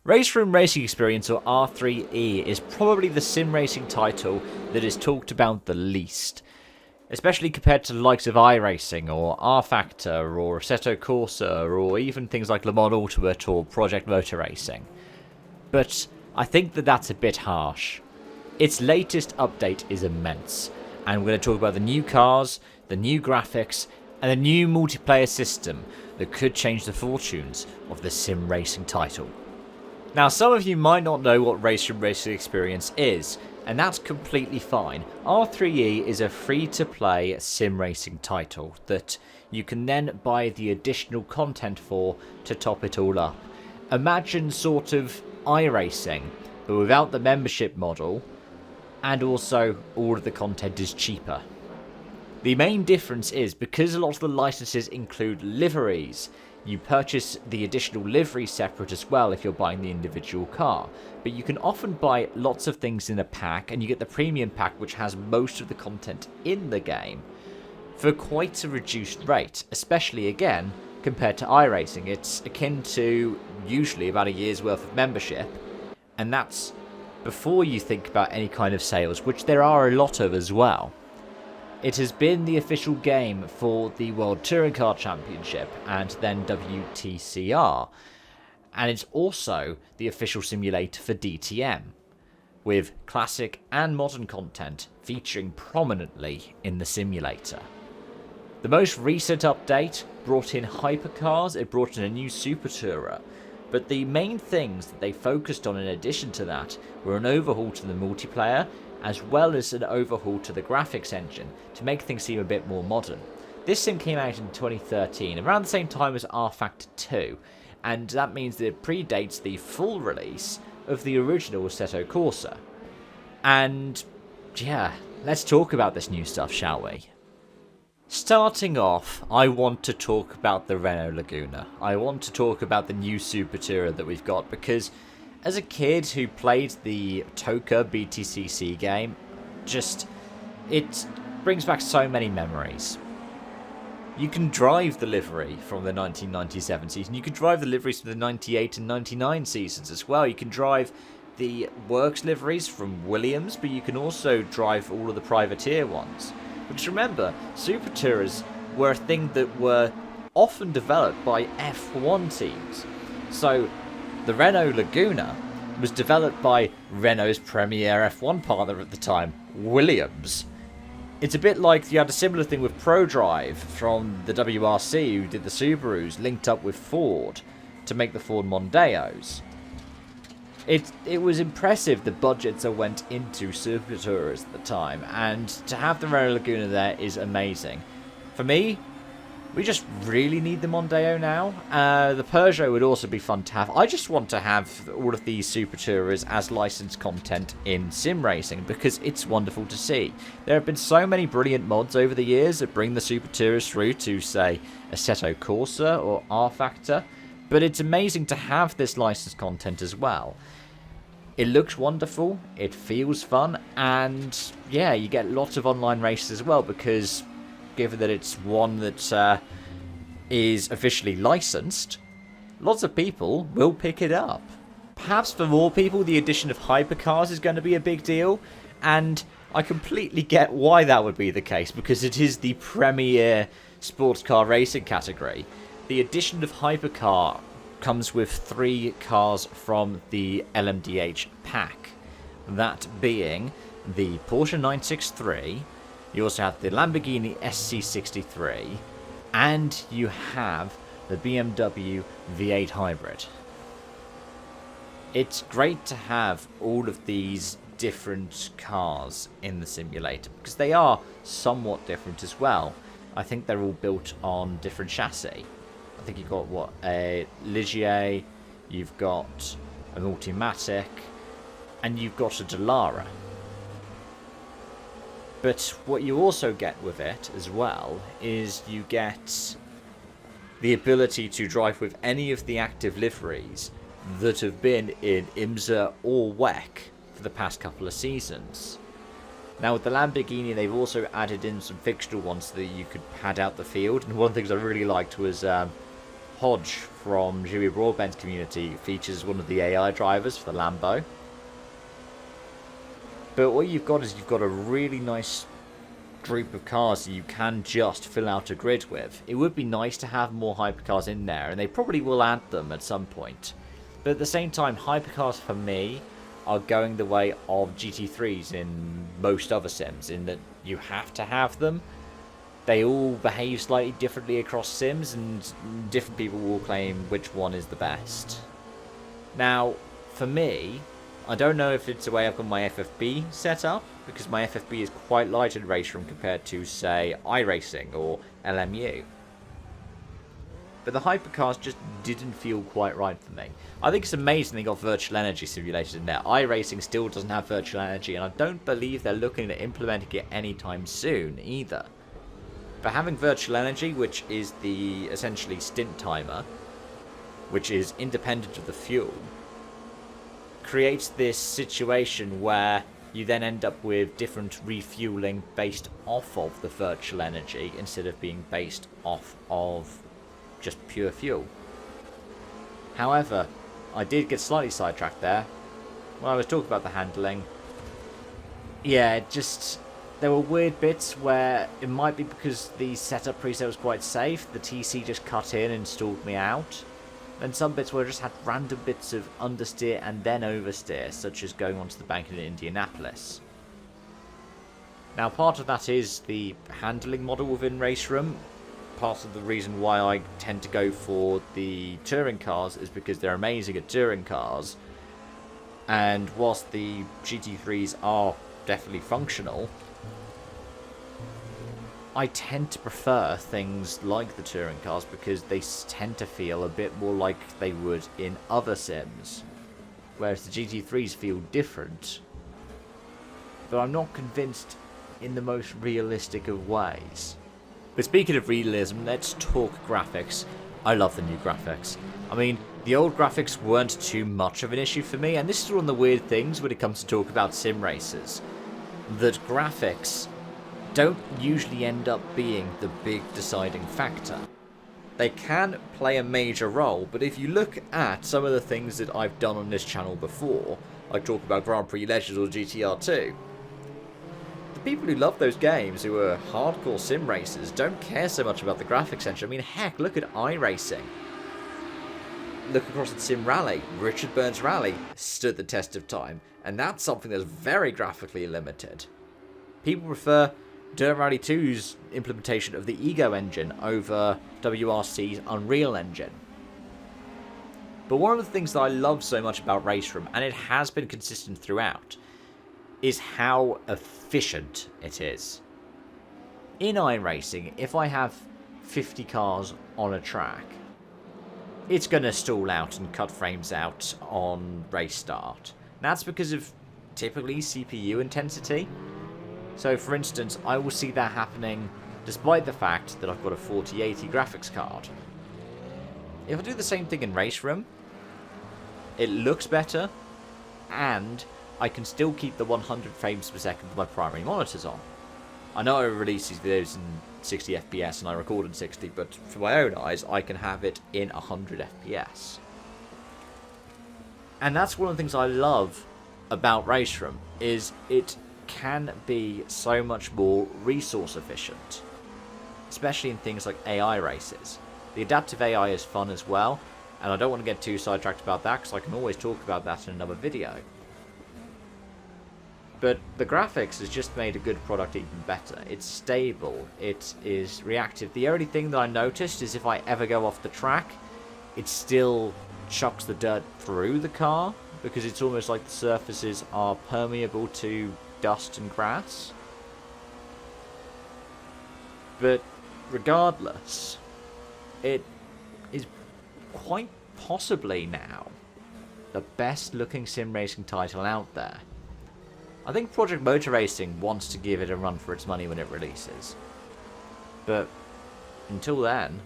RaceRoom Racing Experience, or R3E, is probably the sim racing title that is talked about the least, especially compared to the likes of iRacing or R-Factor or Assetto Corsa or even things like Le Mans Ultimate or Project Motor Racing. But I think that that's a bit harsh. Its latest update is immense, and we're going to talk about the new cars, the new graphics, and the new multiplayer system that could change the fortunes of the sim racing title. Now, some of you might not know what RaceRoom Racing Experience is, and that's completely fine. R3E is a free-to-play sim racing title that you can then buy the additional content for to top it all up. Imagine sort of iRacing, but without the membership model, and also all of the content is cheaper. The main difference is, because a lot of the licenses include liveries, you purchase the additional livery separate as well if you're buying the individual car. But you can often buy lots of things in a pack, and you get the premium pack, which has most of the content in the game, for quite a reduced rate, especially again compared to iRacing. It's akin to usually about a year's worth of membership, and that's before you think about any kind of sales, which there are a lot of as well. It has been the official game for the World Touring Car Championship and then WTCR, and it's also the official simulator for DTM, with classic and modern content featuring prominently in the simulator. The most recent update brought in hypercars, it brought in a new Supertourer, but the main things that they focused on in addition to that were an overhaul to the multiplayer, as well as an overhaul to the graphics engine to make things seem a bit more modern. This sim came out in 2013, around the same time as R-Factor 2, and that means that it predates the full release of the original Assetto Corsa. And yeah, let's talk about this new stuff, shall we? Starting off, I want to talk about the Renault Laguna. I want to talk about the new Supertourer that we've got, because as a kid who played the Toka BTCC game, it brings back so many memories. You can drive the livery from the 1997 season. You can drive the liveries from the 98 and 99 seasons as well. You can drive the works liveries from Williams, but you can also drive all of the privateer ones. Because remember, Supertourers were a thing that were often developed by F1 teams. So the Renault Laguna was developed by Renault's premier F1 partner at the time, Williams. It's a bit like you had a similar thing with ProDrive from the WRC, who did the Subarus, linked up with Ford to make the Ford Mondeos. It was impressive the budgets that went into Supertourers at the time, and to have the Renault Laguna there is amazing. For me, we just really need the Mondeo now. The Peugeot would also be fun to have. I just want to have all of these Supertourers as licensed content in sim racing, because it's wonderful to see. There have been so many brilliant mods over the years that bring the Supertourers through to, say, Assetto Corsa or R-Factor, but it's amazing to have this licensed content as well. It looks wonderful, it feels fun, and yeah, you get lots of online races as well, because given that it's one that is officially licensed, lots of people will pick it up. Perhaps for more people, the addition of hypercars is going to be a big deal, and I completely get why that would be the case, because it is the premier sports car racing category. The addition of hypercar comes with 3 cars from the LMDH pack, that being the Porsche 963, you also have the Lamborghini SC63, and you have the BMW V8 Hybrid. It's great to have all of these different cars in the simulator, because they are somewhat different as well. I think they're all built on different chassis. I think you've got, a Ligier, you've got a Multimatic, and you've got a Dallara. But what you also get with it as well is you get the ability to drive with any of the active liveries that have been in IMSA or WEC for the past couple of seasons. Now with the Lamborghini, they've also added in some fictional ones so that you could pad out the field, and one of the things I really liked was Hodge from Jimmy Broadbent's community features one of the AI drivers for the Lambo. But what you've got is you've got a really nice group of cars that you can just fill out a grid with. It would be nice to have more hypercars in there, and they probably will add them at some point. But at the same time, hypercars for me are going the way of GT3s in most other sims, in that you have to have them. They all behave slightly differently across sims, and different people will claim which one is the best. Now, for me, I don't know if it's the way I've got my FFB set up, because my FFB is quite light in RaceRoom compared to, say, iRacing or LMU. But the hypercars just didn't feel quite right for me. I think it's amazing they got virtual energy simulated in there. iRacing still doesn't have virtual energy, and I don't believe they're looking at implementing it anytime soon either. But having virtual energy, which is the essentially stint timer, which is independent of the fuel, creates this situation where you then end up with different refueling based off of the virtual energy instead of being based off of just pure fuel. However, I did get slightly sidetracked there. When I was talking about the handling, yeah, there were weird bits where it might be because the setup preset was quite safe, the TC just cut in and stalled me out. And some bits where I just had random bits of understeer and then oversteer, such as going onto the bank in Indianapolis. Now, part of that is the handling model within RaceRoom. Part of the reason why I tend to go for the touring cars is because they're amazing at touring cars. And whilst the GT3s are definitely functional, I tend to prefer things like the touring cars because they tend to feel a bit more like they would in other sims, whereas the GT3s feel different. But I'm not convinced in the most realistic of ways. But speaking of realism, let's talk graphics. I love the new graphics. I mean, the old graphics weren't too much of an issue for me, and this is one of the weird things when it comes to talk about sim races, that graphics don't usually end up being the big deciding factor. They can play a major role, but if you look at some of the things that I've done on this channel before, like talk about Grand Prix Legends or GTR2, the people who love those games, who are hardcore sim racers, don't care so much about the graphics engine. I mean, heck, look at iRacing. Look across at Sim Rally. Richard Burns Rally stood the test of time, and that's something that's very graphically limited. People prefer Dirt Rally 2's implementation of the Ego engine over WRC's Unreal Engine. But one of the things that I love so much about RaceRoom, and it has been consistent throughout, is how efficient it is. In iRacing, if I have 50 cars on a track, it's going to stall out and cut frames out on race start. That's because of typically CPU intensity. So for instance, I will see that happening despite the fact that I've got a 4080 graphics card. If I do the same thing in RaceRoom, it looks better, and I can still keep the 100 frames per second with my primary monitors on. I know I release these videos in 60 FPS and I record in 60, but for my own eyes, I can have it in 100 FPS. And that's one of the things I love about RaceRoom, is it can be so much more resource efficient, especially in things like AI races. The adaptive AI is fun as well, and I don't want to get too sidetracked about that because I can always talk about that in another video. But the graphics has just made a good product even better. It's stable, it is reactive. The only thing that I noticed is if I ever go off the track, it still chucks the dirt through the car, because it's almost like the surfaces are permeable to dust and grass. But regardless, it is quite possibly now the best looking sim racing title out there. I think Project Motor Racing wants to give it a run for its money when it releases, but until then,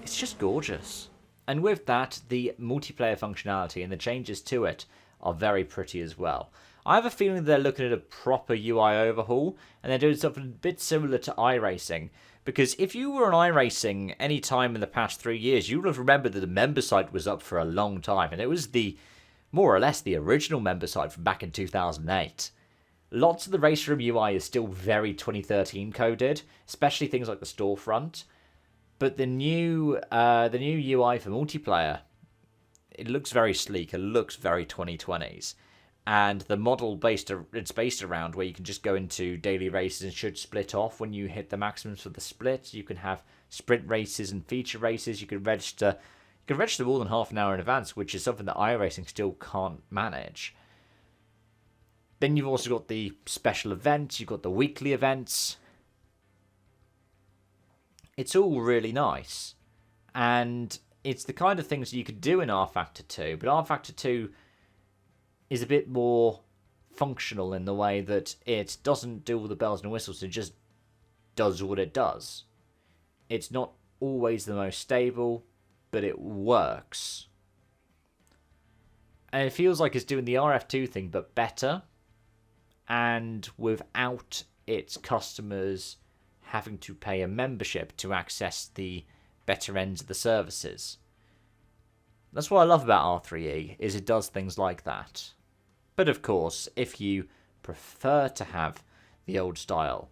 it's just gorgeous. And with that, the multiplayer functionality and the changes to it are very pretty as well. I have a feeling they're looking at a proper UI overhaul, and they're doing something a bit similar to iRacing, Because if you were on iRacing any time in the past 3 years, you would have remembered that the member site was up for a long time. And it was more or less the original member site from back in 2008. Lots of the RaceRoom UI is still very 2013 coded, especially things like the storefront. But the new UI for multiplayer, it looks very sleek. It looks very 2020s. And the model it's based around where you can just go into daily races and should split off when you hit the maximums for the split. You can have sprint races and feature races. You can register more than half an hour in advance, which is something that iRacing still can't manage. Then you've also got the special events. You've got the weekly events. It's all really nice, and it's the kind of things you could do in R Factor 2, but R Factor 2 is a bit more functional in the way that it doesn't do all the bells and whistles, it just does what it does. It's not always the most stable, but it works. And it feels like it's doing the RF2 thing, but better, and without its customers having to pay a membership to access the better ends of the services. That's what I love about R3E, is it does things like that. But of course, if you prefer to have the old style,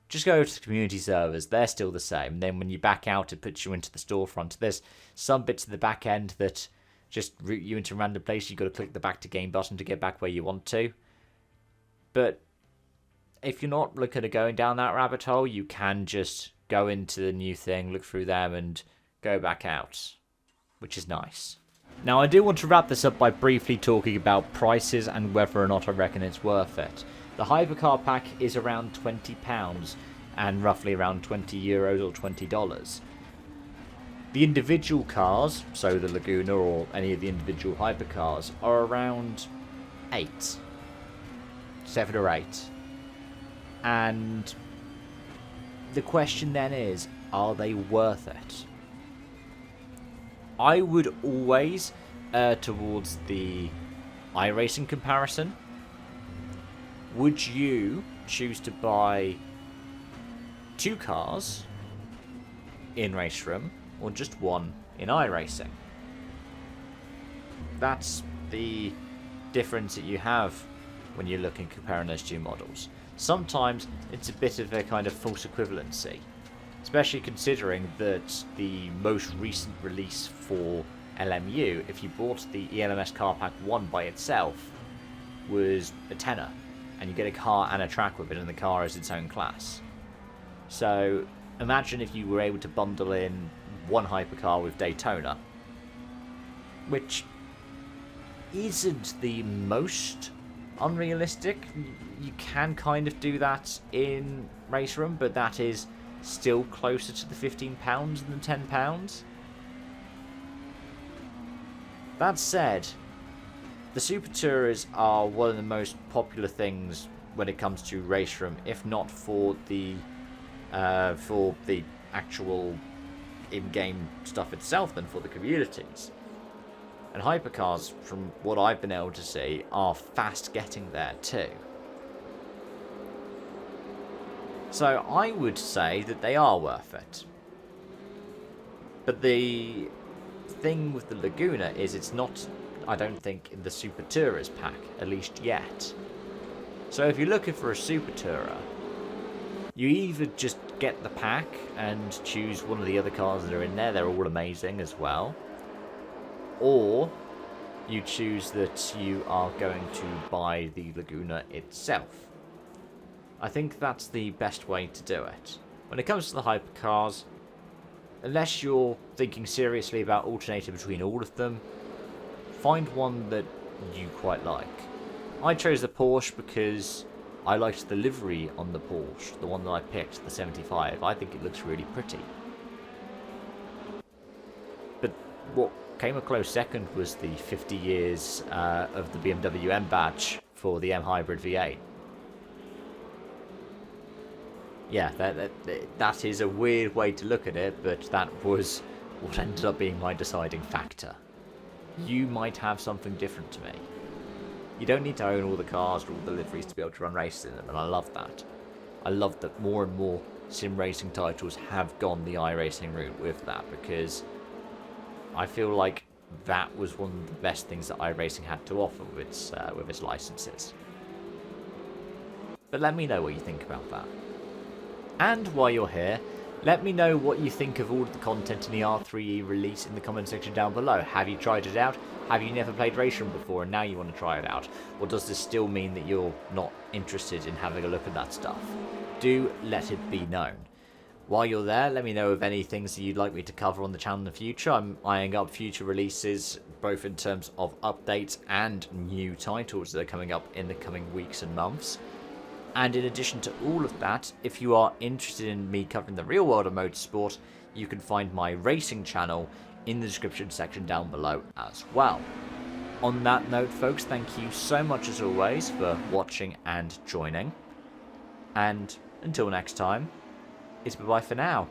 just go to the community servers, they're still the same. Then when you back out, it puts you into the storefront. There's some bits of the back end that just route you into a random place. You've got to click the back to game button to get back where you want to. But if you're not looking at going down that rabbit hole, you can just go into the new thing, look through them, and go back out, which is nice. Now, I do want to wrap this up by briefly talking about prices and whether or not I reckon it's worth it. The Hypercar pack is around £20 and roughly around €20 or $20. The individual cars, so the Laguna or any of the individual Hypercars, are around 7 or 8. And the question then is, are they worth it? I would always towards the iRacing comparison. Would you choose to buy 2 cars in RaceRoom or just 1 in iRacing? That's the difference that you have when you're looking comparing those 2 models. Sometimes it's a bit of a kind of false equivalency, especially considering that the most recent release for LMU, if you bought the ELMS Car Pack 1 by itself, was a tenner, and you get a car and a track with it, and the car is its own class. So imagine if you were able to bundle in 1 hypercar with Daytona, which isn't the most unrealistic. You can kind of do that in RaceRoom, but that is still closer to the £15 than £10. That said, the Super Tourers are one of the most popular things when it comes to RaceRoom, if not for the actual in-game stuff itself, than for the communities. And hypercars, from what I've been able to see, are fast getting there too. So I would say that they are worth it. But the thing with the Laguna is it's not, I don't think, in the Super Tourers pack, at least yet. So if you're looking for a Super Tourer, you either just get the pack and choose one of the other cars that are in there, they're all amazing as well, or you choose that you are going to buy the Laguna itself. I think that's the best way to do it. When it comes to the hypercars, unless you're thinking seriously about alternating between all of them, find one that you quite like. I chose the Porsche because I liked the livery on the Porsche, the one that I picked, the 75. I think it looks really pretty. But what came a close second was the 50 years of the BMW M badge for the M Hybrid V8. Yeah, that is a weird way to look at it, but that was what ended up being my deciding factor. You might have something different to me. You don't need to own all the cars or all the liveries to be able to run races in them, and I love that. I love that more and more sim racing titles have gone the iRacing route with that, because I feel like that was one of the best things that iRacing had to offer with its licenses. But let me know what you think about that. And while you're here, let me know what you think of all of the content in the R3E release in the comment section down below. Have you tried it out? Have you never played RaceRoom before and now you want to try it out? Or does this still mean that you're not interested in having a look at that stuff? Do let it be known. While you're there, let me know of any things that you'd like me to cover on the channel in the future. I'm eyeing up future releases, both in terms of updates and new titles that are coming up in the coming weeks and months. And in addition to all of that, if you are interested in me covering the real world of motorsport, you can find my racing channel in the description section down below as well. On that note, folks, thank you so much as always for watching and joining. And until next time, it's bye-bye for now.